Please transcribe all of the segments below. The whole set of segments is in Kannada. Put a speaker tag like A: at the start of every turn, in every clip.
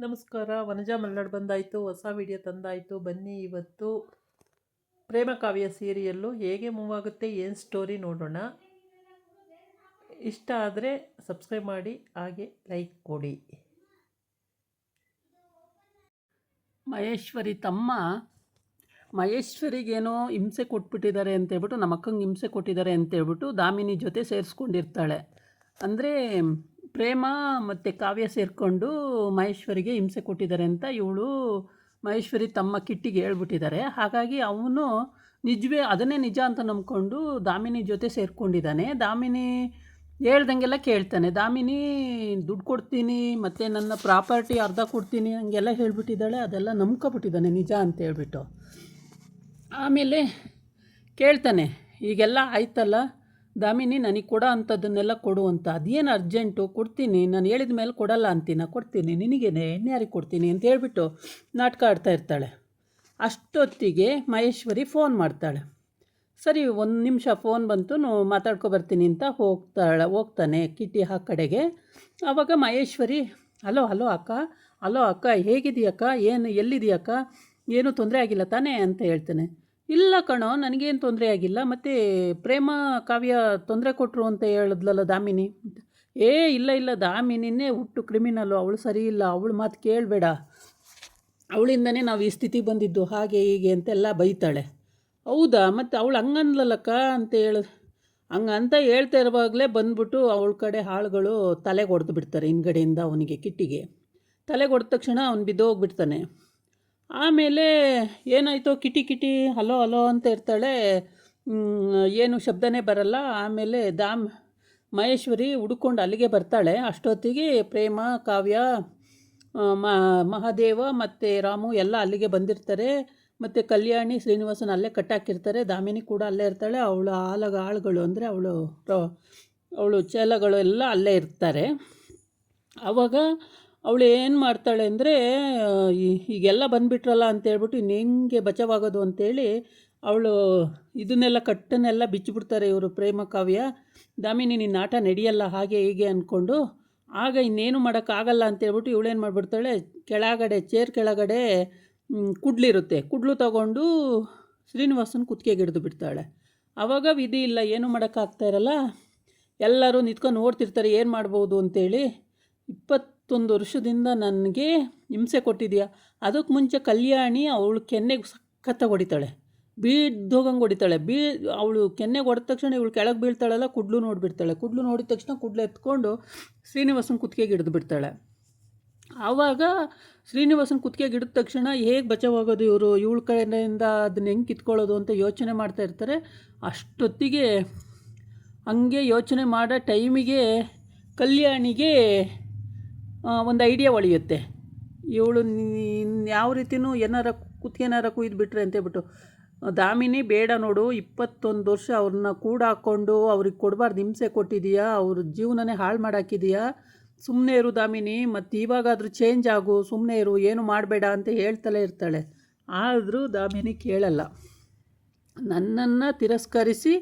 A: ನಮಸ್ಕಾರ. ವನಜಾ ಮಲ್ನಾಡ್ ಬಂದಾಯಿತು, ಹೊಸ ವಿಡಿಯೋ ತಂದಾಯಿತು. ಬನ್ನಿ ಇವತ್ತು ಪ್ರೇಮ ಕಾವ್ಯ ಸೀರಿಯಲ್ಲು ಹೇಗೆ ಮೂವ್ ಆಗುತ್ತೆ, ಏನು ಸ್ಟೋರಿ ನೋಡೋಣ. ಇಷ್ಟ ಆದರೆ ಸಬ್ಸ್ಕ್ರೈಬ್ ಮಾಡಿ, ಹಾಗೆ ಲೈಕ್ ಕೊಡಿ.
B: ಮಹೇಶ್ವರಿ ತಮ್ಮ ಮಹೇಶ್ವರಿಗೇನೋ ಹಿಂಸೆ ಕೊಟ್ಬಿಟ್ಟಿದ್ದಾರೆ ಅಂತೇಳ್ಬಿಟ್ಟು, ನಮ್ಮ ಅಕ್ಕಂಗೆ ಹಿಂಸೆ ಕೊಟ್ಟಿದ್ದಾರೆ ಅಂತೇಳ್ಬಿಟ್ಟು ದಾಮಿನಿ ಜೊತೆ ಸೇರಿಸ್ಕೊಂಡಿರ್ತಾಳೆ. ಅಂದರೆ ಪ್ರೇಮ ಮತ್ತು ಕಾವ್ಯ ಸೇರಿಕೊಂಡು ಮಹೇಶ್ವರಿಗೆ ಹಿಂಸೆ ಕೊಟ್ಟಿದ್ದಾರೆ ಅಂತ ಇವಳು ಮಹೇಶ್ವರಿ ತಮ್ಮ ಕಿಟ್ಟಿಗೆ ಹೇಳ್ಬಿಟ್ಟಿದ್ದಾರೆ. ಹಾಗಾಗಿ ಅವನು ಅದನ್ನೇ ನಿಜ ಅಂತ ನಂಬ್ಕೊಂಡು ದಾಮಿನಿ ಜೊತೆ ಸೇರಿಕೊಂಡಿದ್ದಾನೆ. ದಾಮಿನಿ ಹೇಳ್ದಂಗೆಲ್ಲ ಕೇಳ್ತಾನೆ. ದಾಮಿನಿ ದುಡ್ಡು ಕೊಡ್ತೀನಿ ಮತ್ತು ನನ್ನ ಪ್ರಾಪರ್ಟಿ ಅರ್ಧ ಕೊಡ್ತೀನಿ ಹಂಗೆಲ್ಲ ಹೇಳ್ಬಿಟ್ಟಿದ್ದಾಳೆ. ಅದೆಲ್ಲ ನಂಬ್ಕೊಬಿಟ್ಟಿದ್ದಾನೆ ನಿಜ ಅಂತ ಹೇಳ್ಬಿಟ್ಟು. ಆಮೇಲೆ ಕೇಳ್ತಾನೆ, ಈಗೆಲ್ಲ ಆಯ್ತಲ್ಲ ದಾಮಿನಿ, ನನಗೆ ಕೊಡೋ ಅಂಥದ್ದನ್ನೆಲ್ಲ ಕೊಡು ಅಂತ. ಅದೇನು ಅರ್ಜೆಂಟು, ಕೊಡ್ತೀನಿ, ನಾನು ಹೇಳಿದ ಮೇಲೆ ಕೊಡಲ್ಲ ಅಂತೀನ, ಕೊಡ್ತೀನಿ, ನಿನಗೇನೆ ಇನ್ಯಾರಿಗೆ ಕೊಡ್ತೀನಿ ಅಂತ ಹೇಳ್ಬಿಟ್ಟು ನಾಟಕ ಆಡ್ತಾ ಇರ್ತಾಳೆ. ಅಷ್ಟೊತ್ತಿಗೆ ಮಹೇಶ್ವರಿ ಫೋನ್ ಮಾಡ್ತಾಳೆ. ಸರಿ, ಒಂದು ನಿಮಿಷ, ಫೋನ್ ಬಂತು, ಮಾತಾಡ್ಕೊಬರ್ತೀನಿ ಅಂತ ಹೋಗ್ತಾನೆ ಕಿಟ್ಟಿ ಆ ಕಡೆಗೆ. ಆವಾಗ ಮಹೇಶ್ವರಿ, ಹಲೋ ಅಕ್ಕ, ಹಲೋ ಅಕ್ಕ, ಹೇಗಿದೆಯಕ್ಕ, ಎಲ್ಲಿದೆಯಕ್ಕ, ಏನೂ ತೊಂದರೆ ಆಗಿಲ್ಲ ತಾನೇ ಅಂತ ಹೇಳ್ತಾನೆ. ಇಲ್ಲ ಕಣೋ, ನನಗೇನು ತೊಂದರೆ ಆಗಿಲ್ಲ, ಮತ್ತು ಪ್ರೇಮ ಕಾವ್ಯ ತೊಂದರೆ ಕೊಟ್ಟರು ಅಂತ ಹೇಳಿದ್ಲಲ್ಲ ದಾಮಿನಿ. ಇಲ್ಲ ದಾಮಿನಿನೇ ಹುಟ್ಟು ಕ್ರಿಮಿನಲ್ಲು, ಅವಳು ಸರಿ ಇಲ್ಲ, ಅವಳು ಮಾತು ಕೇಳಬೇಡ, ಅವಳಿಂದನೇ ನಾವು ಈ ಸ್ಥಿತಿ ಬಂದಿದ್ದು, ಹಾಗೆ ಹೀಗೆ ಅಂತೆಲ್ಲ ಬೈತಾಳೆ. ಹೌದಾ, ಮತ್ತು ಅವಳು ಹಂಗನ್ಲಕ್ಕ ಅಂತ ಹಂಗಂತ ಹೇಳ್ತಾ ಇರುವಾಗಲೇ ಬಂದ್ಬಿಟ್ಟು ಅವಳ ಕಡೆ ಆಳುಗಳು ತಲೆಗೆ ಹೊಡೆದು ಬಿಡ್ತಾರೆ. ಹಿಂದ್ಗಡೆಯಿಂದ ಅವನಿಗೆ, ಕಿಟ್ಟಿಗೆ ತಲೆಗೆ ಹೊಡೆದ ತಕ್ಷಣ ಅವನು ಬಿದ್ದೋಗ್ಬಿಡ್ತಾನೆ. ಆಮೇಲೆ ಏನಾಯಿತು, ಕಿಟಿ ಹಲೋ ಅಂತ ಇರ್ತಾಳೆ, ಏನು ಶಬ್ದನೇ ಬರಲ್ಲ. ಆಮೇಲೆ ಮಹೇಶ್ವರಿ ಹುಡ್ಕೊಂಡು ಅಲ್ಲಿಗೆ ಬರ್ತಾಳೆ. ಅಷ್ಟೊತ್ತಿಗೆ ಪ್ರೇಮ, ಕಾವ್ಯ, ಮಹಾದೇವ ಮತ್ತು ರಾಮು ಎಲ್ಲ ಅಲ್ಲಿಗೆ ಬಂದಿರ್ತಾರೆ. ಮತ್ತು ಕಲ್ಯಾಣಿ, ಶ್ರೀನಿವಾಸನ್ ಅಲ್ಲೇ ಕಟ್ಟಾಕಿರ್ತಾರೆ. ದಾಮಿನಿ ಕೂಡ ಅಲ್ಲೇ ಇರ್ತಾಳೆ. ಅವಳು ಆಳುಗಳು ಅಂದರೆ ಅವಳು ಚೇಲಗಳು ಎಲ್ಲ ಅಲ್ಲೇ ಇರ್ತಾರೆ. ಆವಾಗ ಅವಳು ಏನು ಮಾಡ್ತಾಳೆ ಅಂದರೆ, ಈಗೆಲ್ಲ ಬಂದುಬಿಟ್ರಲ್ಲ ಅಂತೇಳ್ಬಿಟ್ಟು ಇನ್ನು ಹೆಂಗೆ ಬಚಾವಾಗೋದು ಅಂತೇಳಿ ಅವಳು ಇದನ್ನೆಲ್ಲ ಕಟ್ಟನ್ನೆಲ್ಲ ಬಿಚ್ಚಿಬಿಡ್ತಾರೆ ಇವರು ಪ್ರೇಮ ಕಾವ್ಯ. ದಾಮಿನಿ, ನಿನ್ನ ಆಟ ನಡೆಯಲ್ಲ ಹಾಗೆ ಹೀಗೆ ಅಂದ್ಕೊಂಡು. ಆಗ ಇನ್ನೇನು ಮಾಡೋಕ್ಕಾಗಲ್ಲ ಅಂತೇಳ್ಬಿಟ್ಟು ಇವಳೇನು ಮಾಡಿಬಿಡ್ತಾಳೆ, ಚೇರ್ ಕೆಳಗಡೆ ಕುಡ್ಲಿರುತ್ತೆ, ಕುಡ್ಲು ತಗೊಂಡು ಶ್ರೀನಿವಾಸನ ಕುತ್ತಿಗೆಗೆ ಹಿಡಿದು ಬಿಡ್ತಾಳೆ. ಆವಾಗ ವಿಧಿ ಇಲ್ಲ, ಏನೂ ಮಾಡೋಕ್ಕಾಗ್ತಾಯಿರಲ್ಲ. ಎಲ್ಲರೂ ನಿಂತ್ಕೊಂಡು ನೋಡ್ತಿರ್ತಾರೆ ಏನು ಮಾಡ್ಬೋದು ಅಂತೇಳಿ. 21 ವರ್ಷದಿಂದ ನನಗೆ ಹಿಂಸೆ ಕೊಟ್ಟಿದೆಯಾ, ಅದಕ್ಕೆ ಮುಂಚೆ ಕಲ್ಯಾಣಿ ಅವಳು ಕೆನ್ನೆಗೆ ಸಖತ್ತಾಗಿ ಹೊಡಿತಾಳೆ, ಬೀದ್ದೋಗಂಗೆ ಹೊಡಿತಾಳೆ. ಅವಳು ಕೆನ್ನೆಗೆ ಹೊಡೆದ ತಕ್ಷಣ ಇವಳು ಕೆಳಗೆ ಬೀಳ್ತಾಳಲ್ಲ, ಕುಡ್ಲು ನೋಡಿಬಿಡ್ತಾಳೆ. ಕುಡ್ಲು ನೋಡಿದ ತಕ್ಷಣ ಕುಡ್ಲು ಎತ್ಕೊಂಡು ಶ್ರೀನಿವಾಸನ ಕುತ್ತಿಗೆಗೆ ಹಿಡಿದು ಬಿಡ್ತಾಳೆ. ಆವಾಗ ಶ್ರೀನಿವಾಸನ ಕುತ್ತಿಗೆಗೆ ಹಿಡಿದ ತಕ್ಷಣ ಹೇಗೆ ಬಚಾವಾಗೋದು ಇವಳ ಕಡೆಯಿಂದ ಅದನ್ನ ಹೆಂಗೆ ಕಿತ್ಕೊಳ್ಳೋದು ಅಂತ ಯೋಚನೆ ಮಾಡ್ತಾ ಇರ್ತಾರೆ. ಅಷ್ಟೊತ್ತಿಗೆ ಹಂಗೆ ಯೋಚನೆ ಮಾಡೋ ಟೈಮಿಗೆ ಕಲ್ಯಾಣಿಗೆ ಒಂದು ಐಡಿಯಾ ಹೊಳೆಯುತ್ತೆ. ಇವಳು ಯಾವ ರೀತಿಯೂ ಕುತ್ತಿಗೆನಾರ ಕುಯ್ದುಬಿಟ್ರೆ ಅಂತೇಳ್ಬಿಟ್ಟು, ದಾಮಿನಿ ಬೇಡ ನೋಡು, 21 ವರ್ಷ ಅವ್ರನ್ನ ಕೂಡ ಹಾಕ್ಕೊಂಡು ಅವ್ರಿಗೆ ಕೊಡಬಾರ್ದು, ಹಿಂಸೆ ಕೊಟ್ಟಿದೀಯಾ, ಅವ್ರ ಜೀವನನೇ ಹಾಳು ಮಾಡಾಕಿದೀಯಾ, ಸುಮ್ಮನೆ ಇರು ದಾಮಿನಿ, ಮತ್ತು ಇವಾಗಾದರೂ ಚೇಂಜ್ ಆಗು, ಸುಮ್ಮನೆ ಇರು, ಏನು ಮಾಡಬೇಡ ಅಂತ ಹೇಳ್ತಲೇ ಇರ್ತಾಳೆ. ಆದರೂ ದಾಮಿನಿ ಕೇಳಲ್ಲ. ನನ್ನನ್ನು ತಿರಸ್ಕರಿಸಿ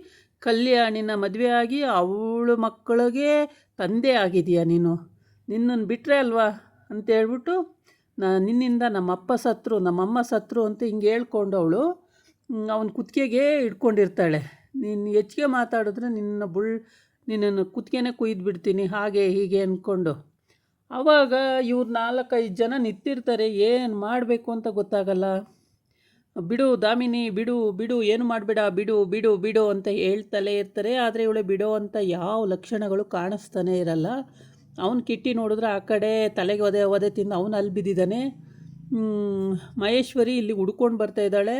B: ಕಲ್ಯಾಣಿನ ಮದುವೆ ಆಗಿ ಅವಳ ಮಕ್ಕಳಿಗೆ ತಂದೆ ಆಗಿದೆಯಾ ನೀನು, ನಿನ್ನನ್ನು ಬಿಟ್ಟರೆ ಅಲ್ವಾ ಅಂತೇಳ್ಬಿಟ್ಟು, ನಿನ್ನಿಂದ ನಮ್ಮಪ್ಪ ಸತ್ರು, ನಮ್ಮಮ್ಮ ಸತ್ರು ಅಂತ ಹಿಂಗೆ ಹೇಳ್ಕೊಂಡು ಅವಳು ಅವನ ಕುತ್ತಿಗೆಗೆ ಇಟ್ಕೊಂಡಿರ್ತಾಳೆ. ನೀನು ಹೆಚ್ಚಿಗೆ ಮಾತಾಡಿದ್ರೆ ನಿನ್ನನ್ನು ಕುತ್ತಿಗೆನೇ ಕುಯ್ದು ಬಿಡ್ತೀನಿ, ಹಾಗೆ ಹೀಗೆ ಅಂದ್ಕೊಂಡು. ಆವಾಗ ಇವ್ರು 4-5 ಜನ ನಿಂತಿರ್ತಾರೆ. ಏನು ಮಾಡಬೇಕು ಅಂತ ಗೊತ್ತಾಗಲ್ಲ. ಬಿಡು ದಾಮಿನಿ, ಬಿಡು, ಏನು ಮಾಡಬೇಡ, ಬಿಡು ಅಂತ ಹೇಳ್ತಲೇ ಇರ್ತಾರೆ. ಆದರೆ ಇವಳೆ ಬಿಡೋ ಅಂತ ಯಾವ ಲಕ್ಷಣಗಳು ಕಾಣಿಸ್ತಾನೆ ಇರಲ್ಲ. ಅವನು ಕಿಟ್ಟಿ ನೋಡಿದ್ರೆ ಆ ಕಡೆ ತಲೆಗೆ ಒದೆ ತಿಂದು ಅವನು ಅಲ್ಲಿ ಬಿದ್ದಿದ್ದಾನೆ. ಮಹೇಶ್ವರಿ ಇಲ್ಲಿ ಹುಡ್ಕೊಂಡು ಬರ್ತಾಯಿದ್ದಾಳೆ.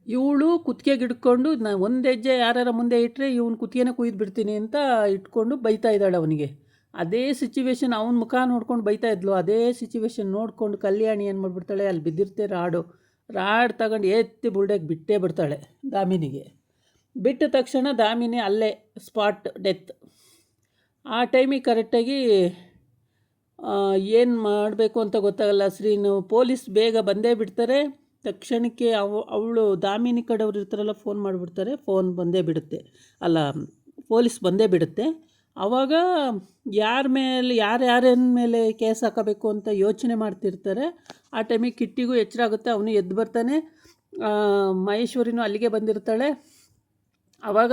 B: ಇವಳು ಕುತ್ತಿಗೆಗೆ ಹಿಡ್ಕೊಂಡು, ಒಂದು ಹೆಜ್ಜೆ ಯಾರು ಮುಂದೆ ಇಟ್ಟರೆ ಇವನು ಕುತ್ತಿಗೆನೇ ಕುಯ್ದು ಬಿಡ್ತೀನಿ ಅಂತ ಇಟ್ಕೊಂಡು ಬೈತಾ ಇದ್ದಾಳೆ ಅವನಿಗೆ. ಅದೇ ಸಿಚುವೇಶನ್, ಅವನ ಮುಖ ನೋಡ್ಕೊಂಡು ಬೈತಾ ಇದ್ಲು. ಅದೇ ಸಿಚುವೇಶನ್ ನೋಡಿಕೊಂಡು ಕಲ್ಯಾಣಿ ಏನು ಮಾಡಿಬಿಡ್ತಾಳೆ, ಅಲ್ಲಿ ಬಿದ್ದಿರ್ತೆ ರಾಡ್ ತಗೊಂಡು ಎತ್ತಿ ಬುಲ್ಡೆಗೆ ಬಿಟ್ಟೇ ಬಿಡ್ತಾಳೆ ದಾಮಿನಿಗೆ. ಬಿಟ್ಟ ತಕ್ಷಣ ದಾಮಿನಿ ಅಲ್ಲೇ ಸ್ಪಾಟ್ ಡೆತ್. ಆ ಟೈಮಿಗೆ ಕರೆಕ್ಟಾಗಿ ಏನು ಮಾಡಬೇಕು ಅಂತ ಗೊತ್ತಾಗಲ್ಲ. ಪೊಲೀಸ್ ಬೇಗ ಬಂದೇ ಬಿಡ್ತಾರೆ. ತಕ್ಷಣಕ್ಕೆ ಅವಳು ದಾಮಿನಿ ಕಡೆಯವ್ರು ಇರ್ತಾರಲ್ಲ, ಫೋನ್ ಮಾಡಿಬಿಡ್ತಾರೆ. ಫೋನ್ ಬಂದೇ ಬಿಡುತ್ತೆ, ಪೊಲೀಸ್ ಬಂದೇ ಬಿಡುತ್ತೆ. ಆವಾಗ ಯಾರ್ಯಾರ ಮೇಲೆ ಕೇಸ್ ಹಾಕಬೇಕು ಅಂತ ಯೋಚನೆ ಮಾಡ್ತಿರ್ತಾರೆ. ಆ ಟೈಮಿಗೆ ಕಿಟ್ಟಿಗೂ ಎಚ್ಚರ ಆಗುತ್ತೆ, ಅವನು ಎದ್ದು ಬರ್ತಾನೆ. ಮಹೇಶ್ವರಿನೂ ಅಲ್ಲಿಗೆ ಬಂದಿರ್ತಾಳೆ. ಆವಾಗ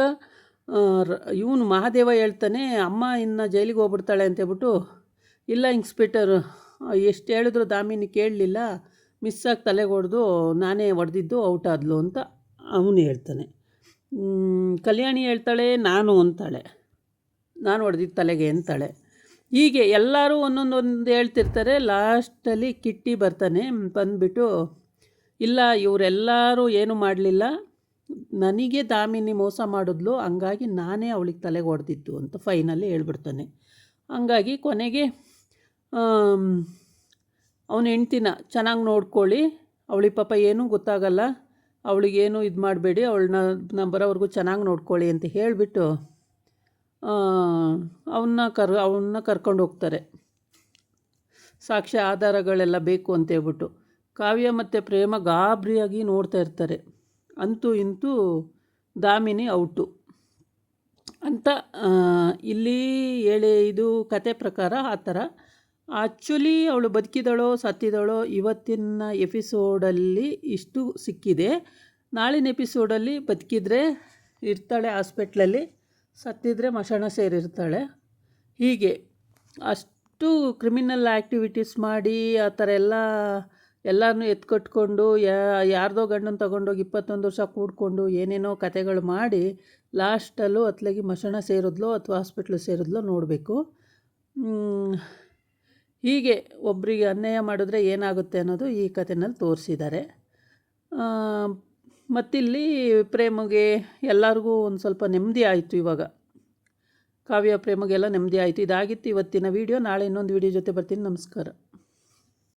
B: ಇವನು ಮಹಾದೇವ ಹೇಳ್ತಾನೆ, ಅಮ್ಮ ಇನ್ನು ಜೈಲಿಗೆ ಹೋಗ್ಬಿಡ್ತಾಳೆ ಅಂತೇಳ್ಬಿಟ್ಟು, ಇಲ್ಲ ಇನ್ಸ್ಪೆಕ್ಟರ್ ಎಷ್ಟು ಹೇಳಿದ್ರು ದಾಮಿನಿ ಕೇಳಲಿಲ್ಲ, ಮಿಸ್ಸಾಗಿ ತಲೆಗೆ ಹೊಡೆದು ನಾನೇ ಹೊಡೆದಿದ್ದು ಔಟ್ ಆದ್ಲು ಅಂತ ಅವನು ಹೇಳ್ತಾನೆ. ಕಲ್ಯಾಣಿ ಹೇಳ್ತಾಳೆ ನಾನು ಅಂತಾಳೆ, ನಾನು ಹೊಡೆದಿದ್ದು ತಲೆಗೆ ಅಂತಾಳೆ. ಹೀಗೆ ಎಲ್ಲರೂ ಒಂದೊಂದು ಹೇಳ್ತಿರ್ತಾರೆ. ಲಾಸ್ಟಲ್ಲಿ ಕಿಟ್ಟಿ ಬರ್ತಾನೆ. ಬಂದುಬಿಟ್ಟು, ಇಲ್ಲ ಇವರೆಲ್ಲರೂ ಏನೂ ಮಾಡಲಿಲ್ಲ, ನನಗೆ ದಾಮಿನಿ ಮೋಸ ಮಾಡಿದ್ಲು, ಹಂಗಾಗಿ ನಾನೇ ಅವಳಿಗೆ ತಲೆಗೆ ಹೊಡೆದಿದ್ದು ಅಂತ ಫೈನಲ್ಲಿ ಹೇಳ್ಬಿಡ್ತಾನೆ. ಹಂಗಾಗಿ ಕೊನೆಗೆ ಅವನ ಹೆಂಡ್ತಿನ ಚೆನ್ನಾಗಿ ನೋಡ್ಕೊಳ್ಳಿ, ಅವಳಿಗೆ ಪಾಪ ಏನೂ ಗೊತ್ತಾಗಲ್ಲ, ಅವಳಿಗೇನು ಇದು ಮಾಡಬೇಡಿ, ಅವಳನ್ನ ಬರೋವರೆಗೂ ಚೆನ್ನಾಗಿ ನೋಡ್ಕೊಳ್ಳಿ ಅಂತ ಹೇಳಿಬಿಟ್ಟು ಅವನ್ನ ಕರ್ಕೊಂಡು ಹೋಗ್ತಾರೆ. ಸಾಕ್ಷ್ಯ ಆಧಾರಗಳೆಲ್ಲ ಬೇಕು ಅಂತೇಳ್ಬಿಟ್ಟು. ಕಾವ್ಯ ಮತ್ತು ಪ್ರೇಮ ಗಾಬರಿಯಾಗಿ ನೋಡ್ತಾ ಇರ್ತಾರೆ. ಅಂತೂ ಇಂತೂ ದಾಮಿನಿ ಔಟು ಅಂತ ಇಲ್ಲಿ ಇದು ಕತೆ ಪ್ರಕಾರ ಆ ಥರ. ಆ್ಯಕ್ಚುಲಿ ಅವಳು ಬದುಕಿದಳೋ ಸತ್ತಿದಳೋ ಇವತ್ತಿನ ಎಪಿಸೋಡಲ್ಲಿ ಇಷ್ಟು ಸಿಕ್ಕಿದೆ. ನಾಳಿನ ಎಪಿಸೋಡಲ್ಲಿ ಬದುಕಿದ್ರೆ ಇರ್ತಾಳೆ ಹಾಸ್ಪಿಟ್ಲಲ್ಲಿ, ಸತ್ತಿದ್ರೆ ಮಶಾಣ ಸೇರಿರ್ತಾಳೆ. ಹೀಗೆ ಅಷ್ಟು ಕ್ರಿಮಿನಲ್ ಆ್ಯಕ್ಟಿವಿಟೀಸ್ ಮಾಡಿ ಆ ಥರ ಎಲ್ಲರನ್ನೂ ಎತ್ಕಟ್ಕೊಂಡು ಯಾರ್ದೋ ಗಂಡನ ತೊಗೊಂಡೋಗಿ 21 ವರ್ಷ ಕೂಡ್ಕೊಂಡು ಏನೇನೋ ಕತೆಗಳು ಮಾಡಿ ಲಾಸ್ಟಲ್ಲೂ ಅತ್ಲಾಗಿ ಮಶಾಣ ಸೇರಿದ್ಲೋ ಅಥವಾ ಹಾಸ್ಪಿಟ್ಲು ಸೇರಿದ್ಲೋ ನೋಡಬೇಕು. ಹೀಗೆ ಒಬ್ಬರಿಗೆ ಅನ್ಯಾಯ ಮಾಡಿದ್ರೆ ಏನಾಗುತ್ತೆ ಅನ್ನೋದು ಈ ಕಥೆನಲ್ಲಿ ತೋರಿಸಿದ್ದಾರೆ. ಮತ್ತಿಲ್ಲಿ ಪ್ರೇಮಗೆ ಎಲ್ಲರಿಗೂ ಒಂದು ಸ್ವಲ್ಪ ನೆಮ್ಮದಿ ಆಯಿತು. ಇವಾಗ ಕಾವ್ಯ ಪ್ರೇಮಗೆಲ್ಲ ನೆಮ್ಮದಿ ಆಯಿತು. ಇದಾಗಿತ್ತು ಇವತ್ತಿನ ವೀಡಿಯೋ. ನಾಳೆ ಇನ್ನೊಂದು ವೀಡಿಯೋ ಜೊತೆ ಬರ್ತೀನಿ. ನಮಸ್ಕಾರ.